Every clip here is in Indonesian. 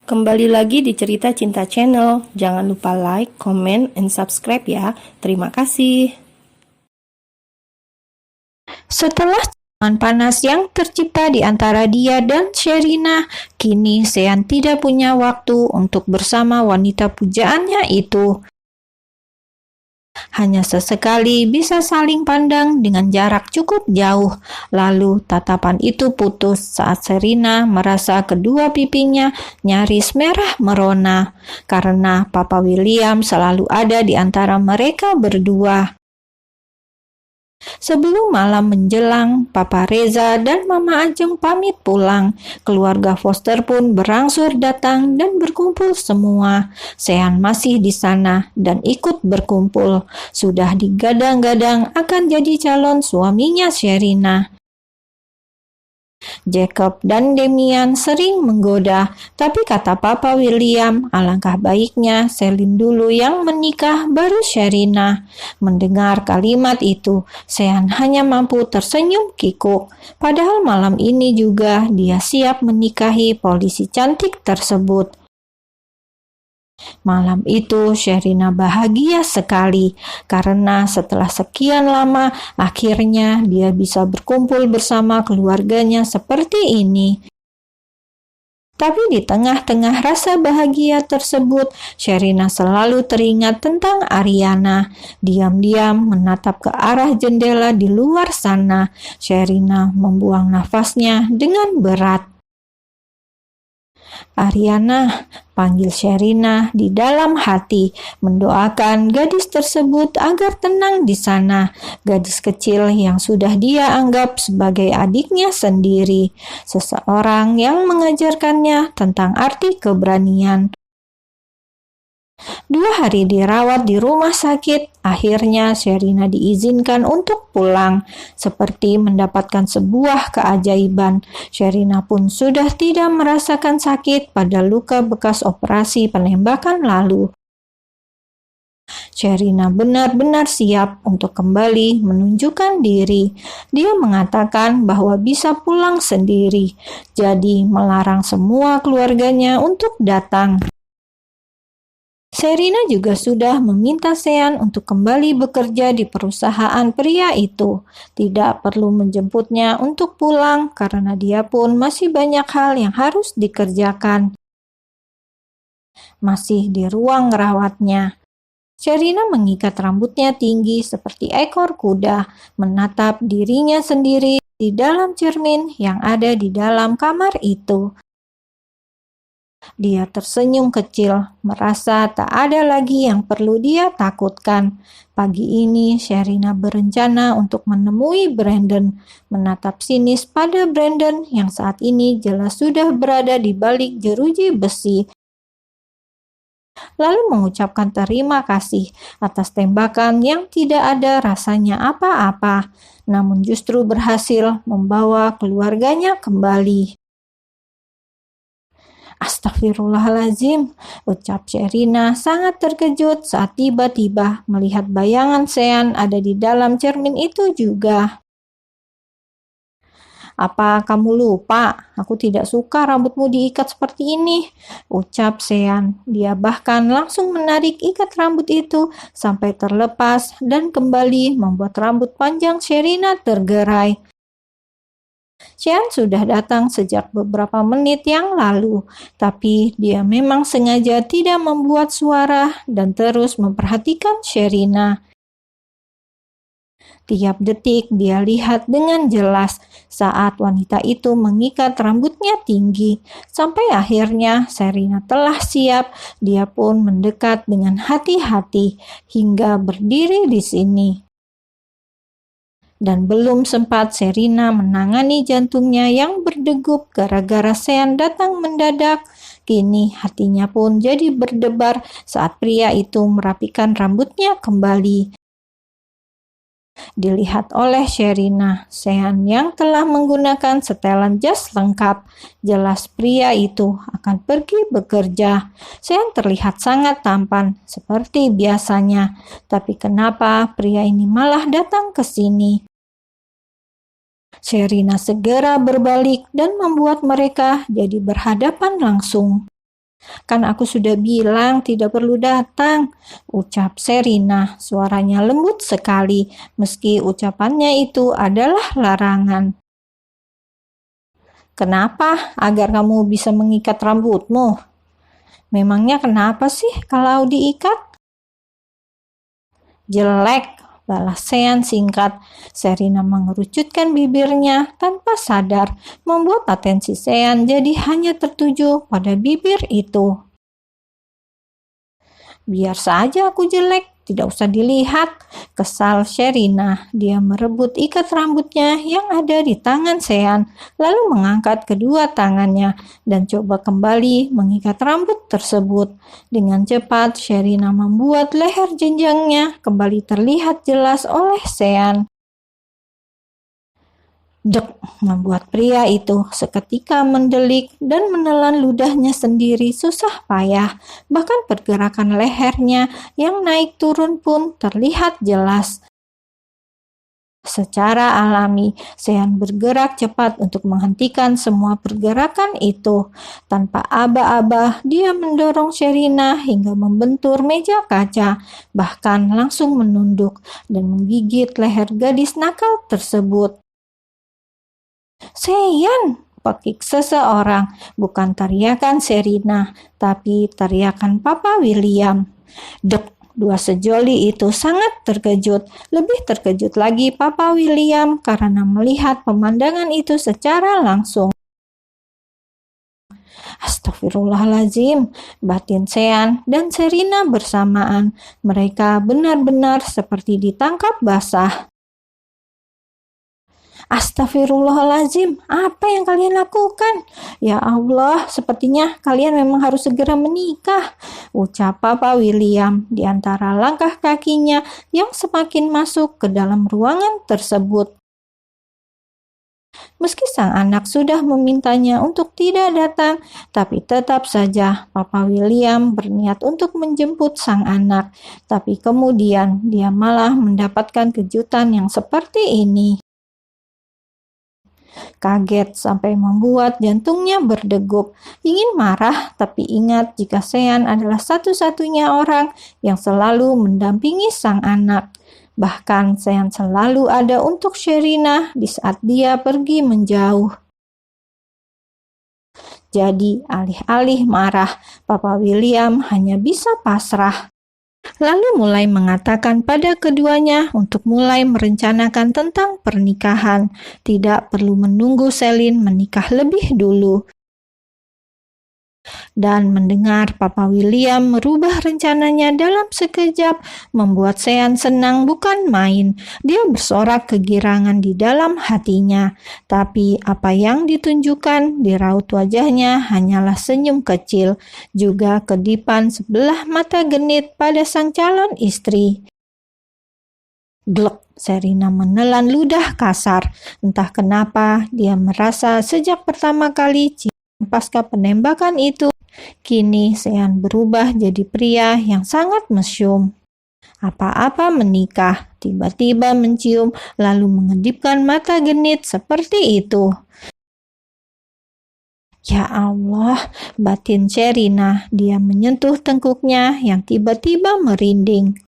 Kembali lagi di Cerita Cinta Channel. Jangan lupa like, comment, and subscribe ya. Terima kasih. Setelah zaman panas yang tercipta di antara dia dan Sherina, kini Sean tidak punya waktu untuk bersama wanita pujaannya itu. Hanya sesekali bisa saling pandang dengan jarak cukup jauh. Lalu tatapan itu putus saat Sherina merasa kedua pipinya nyaris merah merona karena Papa William selalu ada di antara mereka berdua. Sebelum malam menjelang, Papa Reza dan Mama Ajeng pamit pulang. Keluarga Foster pun berangsur datang dan berkumpul semua. Sean masih di sana dan ikut berkumpul. Sudah digadang-gadang akan jadi calon suaminya Sherina. Jacob dan Damian sering menggoda, tapi kata Papa William, alangkah baiknya Celine dulu yang menikah baru Sherina. Mendengar kalimat itu, Sean hanya mampu tersenyum kikuk. Padahal malam ini juga dia siap menikahi polisi cantik tersebut. Malam itu Sherina bahagia sekali karena setelah sekian lama akhirnya dia bisa berkumpul bersama keluarganya seperti ini. Tapi di tengah-tengah rasa bahagia tersebut, Sherina selalu teringat tentang Ariana. Diam-diam menatap ke arah jendela di luar sana. Sherina membuang nafasnya dengan berat. Ariana, panggil Sherina di dalam hati, mendoakan gadis tersebut agar tenang di sana. Gadis kecil yang sudah dia anggap sebagai adiknya sendiri. Seseorang yang mengajarkannya tentang arti keberanian. 2 hari dirawat di rumah sakit, akhirnya Sherina diizinkan untuk pulang. Seperti mendapatkan sebuah keajaiban, Sherina pun sudah tidak merasakan sakit pada luka bekas operasi penembakan lalu. Sherina benar-benar siap untuk kembali menunjukkan diri. Dia mengatakan bahwa bisa pulang sendiri, jadi melarang semua keluarganya untuk datang. Sherina juga sudah meminta Sean untuk kembali bekerja di perusahaan pria itu. Tidak perlu menjemputnya untuk pulang karena dia pun masih banyak hal yang harus dikerjakan. Masih di ruang rawatnya. Sherina mengikat rambutnya tinggi seperti ekor kuda, menatap dirinya sendiri di dalam cermin yang ada di dalam kamar itu. Dia tersenyum kecil, merasa tak ada lagi yang perlu dia takutkan. Pagi ini, Sherina berencana untuk menemui Brandon, menatap sinis pada Brandon yang saat ini jelas sudah berada di balik jeruji besi. Lalu mengucapkan terima kasih atas tembakan yang tidak ada rasanya apa-apa, namun justru berhasil membawa keluarganya kembali. Astagfirullahaladzim, ucap Sherina sangat terkejut saat tiba-tiba melihat bayangan Sean ada di dalam cermin itu juga. Apa kamu lupa? Aku tidak suka rambutmu diikat seperti ini, ucap Sean. Dia bahkan langsung menarik ikat rambut itu sampai terlepas dan kembali membuat rambut panjang Sherina tergerai. Sean sudah datang sejak beberapa menit yang lalu, tapi dia memang sengaja tidak membuat suara dan terus memperhatikan Sherina. Tiap detik dia lihat dengan jelas saat wanita itu mengikat rambutnya tinggi. Sampai akhirnya Sherina telah siap, dia pun mendekat dengan hati-hati hingga berdiri di sini. Dan belum sempat Sherina menangani jantungnya yang berdegup gara-gara Sean datang mendadak, kini hatinya pun jadi berdebar saat pria itu merapikan rambutnya kembali. Dilihat oleh Sherina, Sean yang telah menggunakan setelan jas lengkap. Jelas pria itu akan pergi bekerja. Sean terlihat sangat tampan, seperti biasanya. Tapi kenapa pria ini malah datang ke sini? Sherina segera berbalik dan membuat mereka jadi berhadapan langsung. Kan aku sudah bilang tidak perlu datang, ucap Sherina. Suaranya lembut sekali, meski ucapannya itu adalah larangan. Kenapa? Agar kamu bisa mengikat rambutmu. Memangnya kenapa sih kalau diikat? Jelek, balas Sean singkat. Sherina mengerucutkan bibirnya tanpa sadar, membuat atensi Sean jadi hanya tertuju pada bibir itu. Biar saja aku jelek, tidak usah dilihat, kesal Sherina. Dia merebut ikat rambutnya yang ada di tangan Sean, lalu mengangkat kedua tangannya dan coba kembali mengikat rambut tersebut. Dengan cepat, Sherina membuat leher jenjangnya kembali terlihat jelas oleh Sean. Dek, membuat pria itu seketika mendelik dan menelan ludahnya sendiri susah payah. Bahkan pergerakan lehernya yang naik turun pun terlihat jelas. Secara alami, Sean bergerak cepat untuk menghentikan semua pergerakan itu. Tanpa aba-aba, dia mendorong Sherina hingga membentur meja kaca, bahkan langsung menunduk dan menggigit leher gadis nakal tersebut. Sean, pekik seseorang, bukan teriakan Sherina, tapi teriakan Papa William. Dek, dua sejoli itu sangat terkejut. Lebih terkejut lagi Papa William karena melihat pemandangan itu secara langsung. Astagfirullahaladzim, batin Sean dan Sherina bersamaan. Mereka benar-benar seperti ditangkap basah. Astagfirullahaladzim, apa yang kalian lakukan? Ya Allah, sepertinya kalian memang harus segera menikah, ucap Papa William di antara langkah kakinya yang semakin masuk ke dalam ruangan tersebut. Meski sang anak sudah memintanya untuk tidak datang, tapi tetap saja Papa William berniat untuk menjemput sang anak. Tapi kemudian dia malah mendapatkan kejutan yang seperti ini. Kaget sampai membuat jantungnya berdegup. Ingin marah, tapi ingat jika Sean adalah satu-satunya orang yang selalu mendampingi sang anak. Bahkan Sean selalu ada untuk Sherina di saat dia pergi menjauh. Jadi alih-alih marah, Papa William hanya bisa pasrah. Lalu mulai mengatakan pada keduanya untuk mulai merencanakan tentang pernikahan. Tidak perlu menunggu Celine menikah lebih dulu. Dan mendengar Papa William merubah rencananya dalam sekejap membuat Sean senang bukan main. Dia bersorak kegirangan di dalam hatinya. Tapi apa yang ditunjukkan di raut wajahnya hanyalah senyum kecil, juga kedipan sebelah mata genit pada sang calon istri. Glek, Sherina menelan ludah kasar. Entah kenapa dia merasa sejak pertama kali pasca penembakan itu, kini Sean berubah jadi pria yang sangat mesum. Apa-apa menikah, tiba-tiba mencium, lalu mengedipkan mata genit seperti itu. Ya Allah, batin Sherina. Dia menyentuh tengkuknya yang tiba-tiba merinding.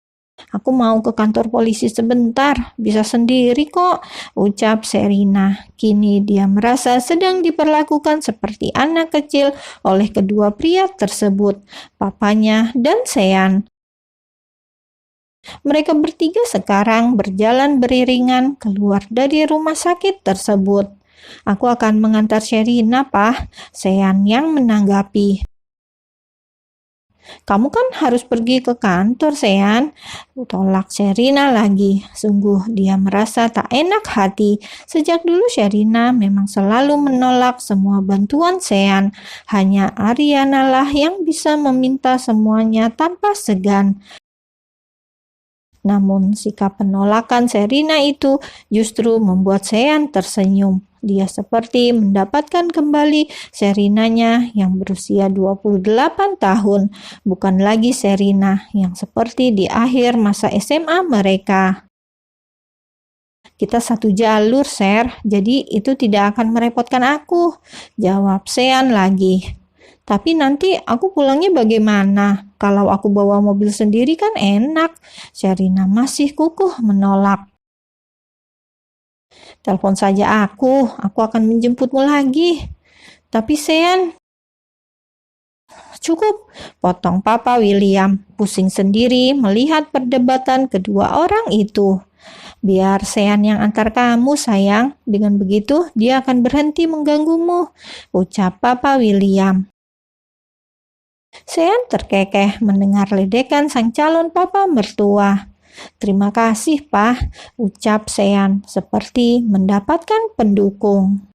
Aku mau ke kantor polisi sebentar, bisa sendiri kok, ucap Sherina. Kini dia merasa sedang diperlakukan seperti anak kecil oleh kedua pria tersebut, papanya dan Sean. Mereka bertiga sekarang berjalan beriringan keluar dari rumah sakit tersebut. Aku akan mengantar Sherina, Pak, Sean yang menanggapi. Kamu kan harus pergi ke kantor, Sean. Tolak Sherina lagi. Sungguh dia merasa tak enak hati. Sejak dulu Sherina memang selalu menolak semua bantuan Sean. Hanya Ariana lah yang bisa meminta semuanya tanpa segan. Namun sikap penolakan Sherina itu justru membuat Sean tersenyum. Dia seperti mendapatkan kembali Sherinanya yang berusia 28 tahun, bukan lagi Sherina yang seperti di akhir masa SMA mereka. Kita satu jalur, Sher, jadi itu tidak akan merepotkan aku, jawab Sean lagi. Tapi nanti aku pulangnya bagaimana? Kalau aku bawa mobil sendiri kan enak. Sherina masih kukuh menolak. Telepon saja aku akan menjemputmu lagi. Tapi Sean, cukup, potong Papa William, pusing sendiri melihat perdebatan kedua orang itu. Biar Sean yang antar kamu, sayang. Dengan begitu, dia akan berhenti mengganggumu, ucap Papa William. Sean terkekeh mendengar ledekan sang calon papa mertua. Terima kasih, Pak, ucap Sean seperti mendapatkan pendukung.